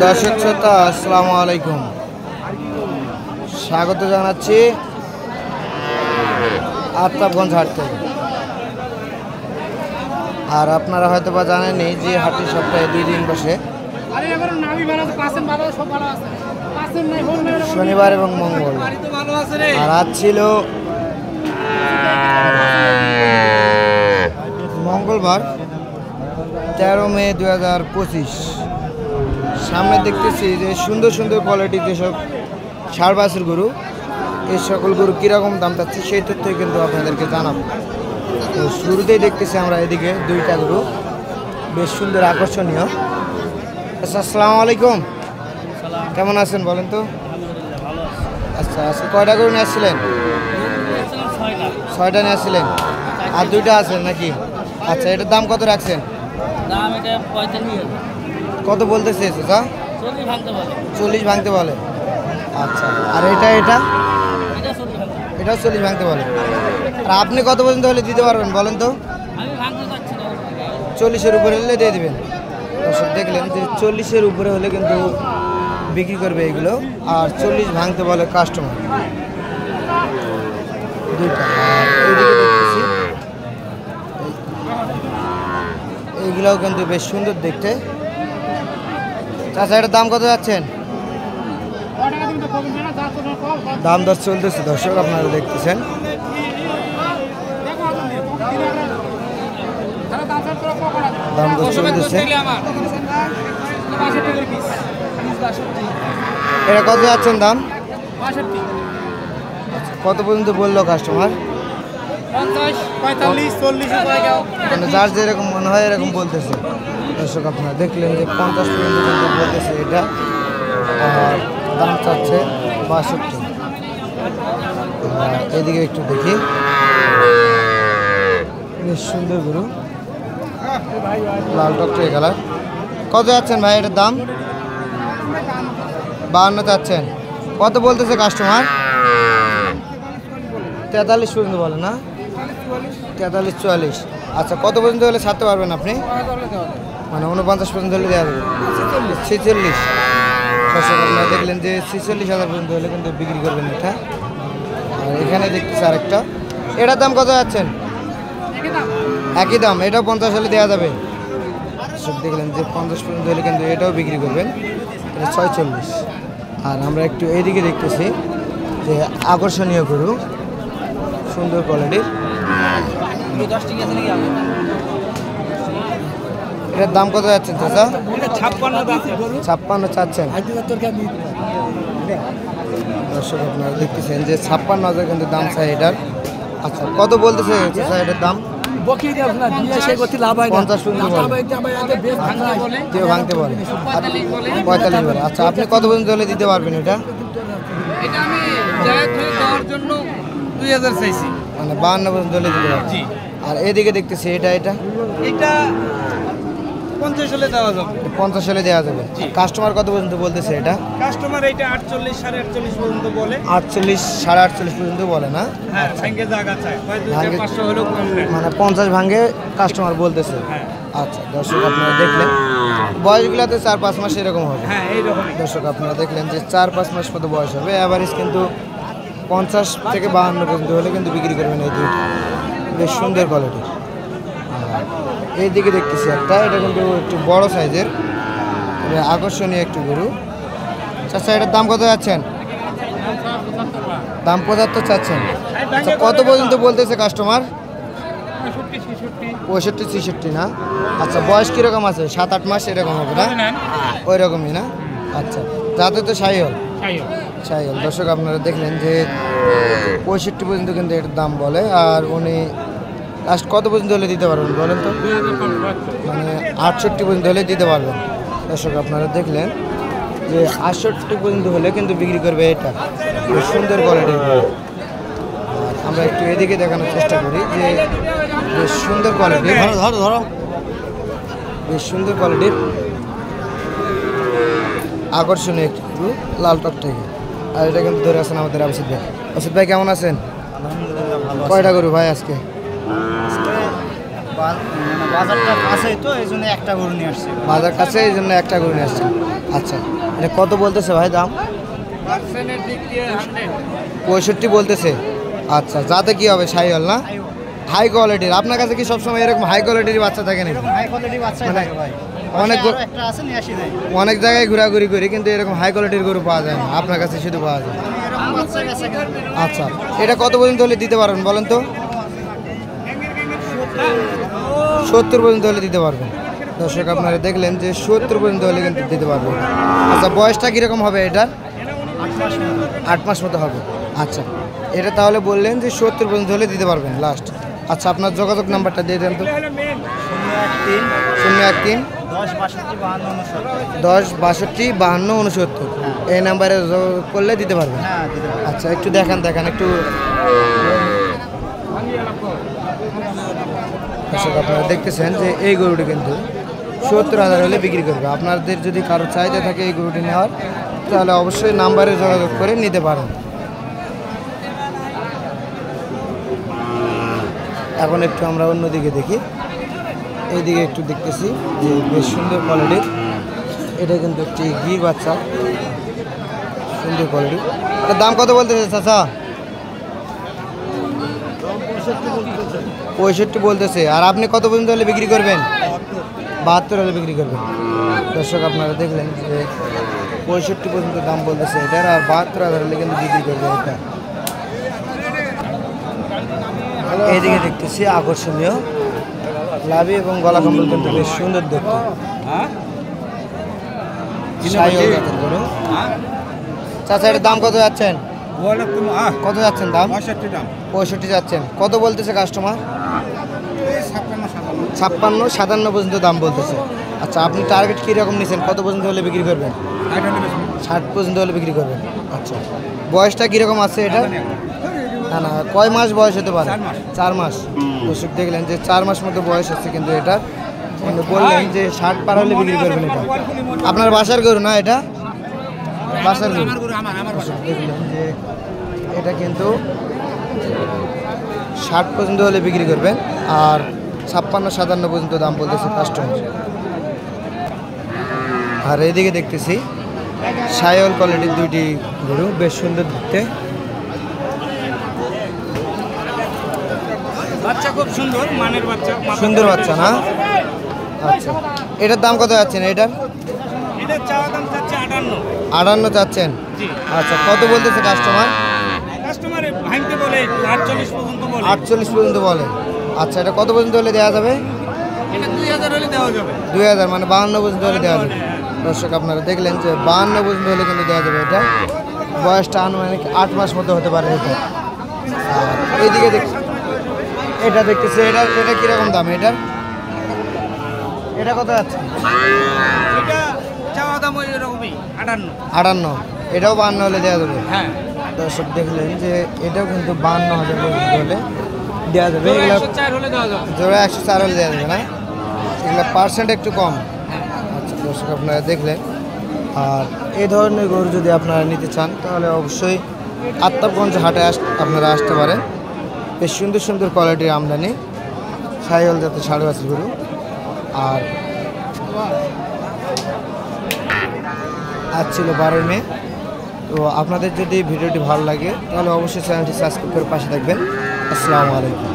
দর্শক শ্রোতা আসসালামু আলাইকুম, স্বাগত জানাচ্ছি আফতাবগঞ্জ হাট থেকে। আর আপনারা হয়তো বা জানেনই যে হাটটি সপ্তাহে 2 দিন বসে, শনিবার এবং মঙ্গল। আর আজ ছিল মঙ্গলবার 13 মে 2025। সামনে দেখতেছি যে সুন্দর সুন্দর কোয়ালিটির যেসব ষাঁড় বাছুর গরু, এই সকল গরু কীরকম দাম চাচ্ছে সেই তথ্যই কিন্তু আপনাদেরকে জানাবো। তো শুরুতেই দেখতেছি আমরা এদিকে 2টা গরু বেশ সুন্দর আকর্ষণীয়। আসসালামু আলাইকুম, কেমন আছেন বলেন তো? আচ্ছা আচ্ছা, কয়টা গরু নিয়ে আসছিলেন? 6টা নিয়ে আসছিলেন, আর 2টা আছেন নাকি? আচ্ছা, এটার দাম কত রাখছেন? কত বলতেছে? 40 ভাঙতে বলে। আচ্ছা, আর এটাও 40 ভাঙতে বলে। আর আপনি কত পর্যন্ত হলে দিতে পারবেন বলেন তো? 40-এর উপরে হলে দিয়ে দেবেন। দর্শক দেখলেন যে 40-এর উপরে হলে কিন্তু বিক্রি করবে এগুলো, আর 40 ভাঙতে বলে কাস্টমার। 2টা এইদিকে দেখতেছি, এইগুলাও কিন্তু বেশ সুন্দর দেখতে। আচ্ছা, এটার দাম কত যাচ্ছেন? দাম দর চলতেছে দর্শক, আপনারা দেখতেছেন। দাম দর চলতেছে। এটা কত যাচ্ছেন দাম? কত পর্যন্ত বললো কাস্টমার? 50, 45, 40 মানে যার যেরকম মনে হয় এরকম বলতেছে। দর্শক আপনারা দেখলেন যে 50 পর্যন্ত কিন্তু বলতেছে এটা, আর দাম চাচ্ছে 62। এদিকে একটু দেখি, বেশ সুন্দর গরু, লাল টকটকে কালার। কত যাচ্ছেন ভাই এটার দাম? 52 চাচ্ছেন। কত বলতেছে কাস্টমার? 43 পর্যন্ত বলে না? 43-44। আচ্ছা, কত পর্যন্ত হলে ছাড়তে পারবেন আপনি? মানে 49 পর্যন্ত হলে দেওয়া যাবে। 46। দর্শক আপনারা দেখলেন যে 46,000 পর্যন্ত হলে কিন্তু বিক্রি করবেন এটা। আর এখানে দেখতেছি আরেকটা, এটার দাম কত যাচ্ছেন? একই দাম, এটাও 50 হলে দেওয়া যাবে। দর্শক দেখলেন যে 50 পর্যন্ত হলে কিন্তু এটাও বিক্রি করবেন, এটা 46। আর আমরা একটু এইদিকে দেখতেছি যে আকর্ষণীয় গরু, সুন্দর কোয়ালিটির। এটার দাম কত যাচ্ছেন চাচা? 56 চাচ্ছেন। দর্শক আপনারা দেখতেছেন যে 56,000 কিন্তু দাম চাই এটার। আচ্ছা, কত বলতেছে চাচা এটার দাম? 50 পর্যন্ত বলে, কেউ ভাঙতে বলে, 45 বলে। আচ্ছা, আপনি কত পর্যন্ত হলে দিতে পারবেন এটা? মানে 52 পর্যন্ত হলে দিতে পারবেন। আর এদিকে দেখতেছি এটা 50 হলে দেওয়া যাবে। 50 হলে দেওয়া যাবে। কাস্টমার কত পর্যন্ত বলতেছে এটা? কাস্টমার এইটা 48, 48.5 পর্যন্ত বলে। 48, 48.5 পর্যন্ত বলে না? হ্যাঁ, ভাঙে জায়গা চাই, 500 হলেও কম নেই। মানে 50 ভাঙে কাস্টমার বলতেছে। হ্যাঁ। আচ্ছা, দর্শক আপনারা দেখলেন বয়সগুলোতে 4-5 মাস এরকম হবে। হ্যাঁ, এইরকম। দর্শক আপনারা দেখলেন যে 4-5 মাস মতো বয়স হবে। অ্যাভারেজ কিন্তু 50 থেকে 52 পর্যন্ত হলে কিন্তু বিক্রি করবেন এই দুইটা, বেশ সুন্দর কোয়ালিটির। এইদিকে দেখতেছি একটা, এটা কিন্তু একটু বড় সাইজের, আকর্ষণীয় একটু গরু। আচ্ছা, এটার দাম কত যাচ্ছেন? দাম 75 চাচ্ছেন। আচ্ছা, কত পর্যন্ত বলতেছে কাস্টমার? 65-66 না? আচ্ছা, বয়স কীরকম আছে? 7-8 মাস এরকম হবে না? ওই রকমই না? আচ্ছা, যাতে তো সাইহল। দর্শক আপনারা দেখলেন যে 65 পর্যন্ত কিন্তু এটার দাম বলে। আর উনি লাস্ট কত পর্যন্ত হলে দিতে পারবেন বলেন তো? মানে 68 পর্যন্ত হলে দিতে পারবেন। দর্শক আপনারা দেখলেন যে 68 পর্যন্ত হলে কিন্তু বিক্রি করবে এটা, বেশ সুন্দর কোয়ালিটির। আমরা একটু এদিকে দেখানোর চেষ্টা করি যে বেশ সুন্দর কোয়ালিটির, বেশ সুন্দর কোয়ালিটির আকর্ষণীয় একটু গরু, লাল টকটকে। আর এটা কিন্তু ধরে আছেন আমাদের আবিদ ভাই। আবিদ ভাই কেমন আছেন? কয়টা গরু ভাই আজকে? বাজারটা কাছেই তো এই জন্য একটা গরু নিয়ে আসছি। বাজার কাছে এই জন্য একটা গরু নিয়ে আসছেন। আচ্ছা, এটা কত বলতেছে ভাই দাম? পার্সেন্টের দিক দিয়ে 100 65 বলতেছে। আচ্ছা, যাতে কি হবে শাহিওয়াল না? হাই কোয়ালিটির। আপনার কাছে কি সবসময় এরকম হাই কোয়ালিটির বাচ্চা থাকে নাকি? এরকম হাই কোয়ালিটি বাচ্চাই মানে থাকে ভাই। অনেক আরো একটা আছে নিয়ে আসি নাই। অনেক জায়গায় ঘোরাঘুরি করি কিন্তু এরকম হাই কোয়ালিটির গরু পাওয়া যায় না, আপনার কাছে শুধু পাওয়া যায়। এরকম বাচ্চা গেছে কিন্তু। আচ্ছা, এটা কত পর্যন্ত হলে দিতে পারবেন বলেন তো? 70 পর্যন্ত হলে দিতে পারবেন। দর্শক আপনারা দেখলেন যে 70 পর্যন্ত হলে কিন্তু দিতে পারবেন। আচ্ছা, বয়সটা কীরকম হবে এটার? 8 মাস মতো হবে। আচ্ছা, এটা তাহলে বললেন যে 70 পর্যন্ত হলে দিতে পারবেন লাস্ট। আচ্ছা, আপনার যোগাযোগ নাম্বারটা দিয়ে দেন তো। 013 10 62 52 69। এই নাম্বারে যোগাযোগ করলে দিতে পারবেন। হ্যাঁ দিতে পারবো। আচ্ছা, একটু দেখান একটু। দর্শক আপনারা দেখতেছেন যে এই গরুটি কিন্তু 70,000 হলে বিক্রি করবে। আপনাদের যদি কারো চাহিদা থাকে এই গরুটি নেওয়ার, তাহলে অবশ্যই নাম্বারে যোগাযোগ করে নিতে পারেন। এখন একটু আমরা অন্যদিকে দেখি। এইদিকে একটু দেখতেছি যে বেশ সুন্দর কোয়ালিটির। এটা কিন্তু একটি গির বাচ্চা, সুন্দর কোয়ালিটি। এটার দাম কত বলতেছে চাচা? 65 বলতেছে। আর আপনি কত পর্যন্ত হলে বিক্রি করবেন? 72 হলে বিক্রি করবেন। দর্শক আপনারা দেখলেন যে 65 পর্যন্ত দাম বলতেছে এটার, আর 72,000 হলে কিন্তু বিক্রি করবে এটা। এইদিকে দেখতেছি আকর্ষণীয় লাভি এবং গলা কম্বল কিন্তু বেশ সুন্দর দেখতে। শাহিওয়াল জাতের গরু। চাচা, এটার দাম কত যাচ্ছেন? কত যাচ্ছেন দাম? 65 যাচ্ছেন। কত বলতেছে কাস্টমার? 56 57 পর্যন্ত দাম বলতেছে। আচ্ছা, আপনি টার্গেট কীরকম নিচ্ছেন? কত পর্যন্ত হলে বিক্রি করবেন? 60 পর্যন্ত হলে বিক্রি করবেন। আচ্ছা, বয়সটা কীরকম আছে এটা? না, কয় মাস বয়স হতে পারে? 4 মাস। দর্শক দেখলেন যে 4 মাস মতো বয়স আছে কিন্তু এটা। মানে বললেন যে 60 পার হলে বিক্রি করবেন এটা। আপনার বাসার গরু না এটা? বাসার গরু। দর্শক দেখলেন যে এটা কিন্তু 60 পর্যন্ত হলে বিক্রি করবেন, আর 56 57 পর্যন্ত দাম বলতেছে কাস্টমার। আর এদিকে দেখতেছি শাহিওয়াল কোয়ালিটির দুইটি গরু, বেশ সুন্দর দেখতে। বাচ্চা খুব সুন্দর, মানের বাচ্চা, সুন্দর বাচ্চা না? আচ্ছা, এটার দাম কত যাচ্ছেন? এটার এটা চাওয়া দাম চাচ্ছে 58। 58 চাচ্ছেন? জি। আচ্ছা, কত বলতেছে কাস্টমার? কাস্টমারে ভাঙতে বলে 48 পর্যন্ত বলে। 48 পর্যন্ত বলে। আচ্ছা, এটা কত পর্যন্ত হলে দেওয়া যাবে? এটা 2000 হলে দেওয়া যাবে। 2000 মানে 52 পর্যন্ত হলে দেওয়া যাবে। দর্শক আপনারা দেখলেন যে 52 পর্যন্ত হলে কিন্তু দেওয়া যাবে এটা। বয়সটা আনুমানিক 8 মাস মতো হতে পারে এটা। আর এইদিকে এটা দেখতেছি, এটা কীরকম দাম? এটা কত যাচ্ছে? এটা চাওয়া দাম ওই রকমই 58। 58। এটাও 52 হলে দেওয়া যাবে। হ্যাঁ, দর্শক দেখলেন যে এটাও কিন্তু 52,000 পর্যন্ত হলে দেওয়া যাবে। এগুলো 104 হলে দেওয়া যাবে। জোড়া 104 হলে দেওয়া যাবে না? এগুলো পার্সেন্ট একটু কম। আচ্ছা, দর্শক আপনারা দেখলেন। আর এই ধরনের গরু যদি আপনারা নিতে চান তাহলে অবশ্যই আত্মাবগঞ্জ হাটে আপনারা আসতে পারেন। বেশ সুন্দর সুন্দর কোয়ালিটির আমদানি শাহিওয়াল জাতের ষাঁড় বাছুর গরু। আর আজ ছিল 12 মে। তো আপনাদের যদি ভিডিওটি ভালো লাগে তাহলে অবশ্যই চ্যানেলটি সাবস্ক্রাইব করে পাশে থাকবেন। আসসালামু আলাইকুম।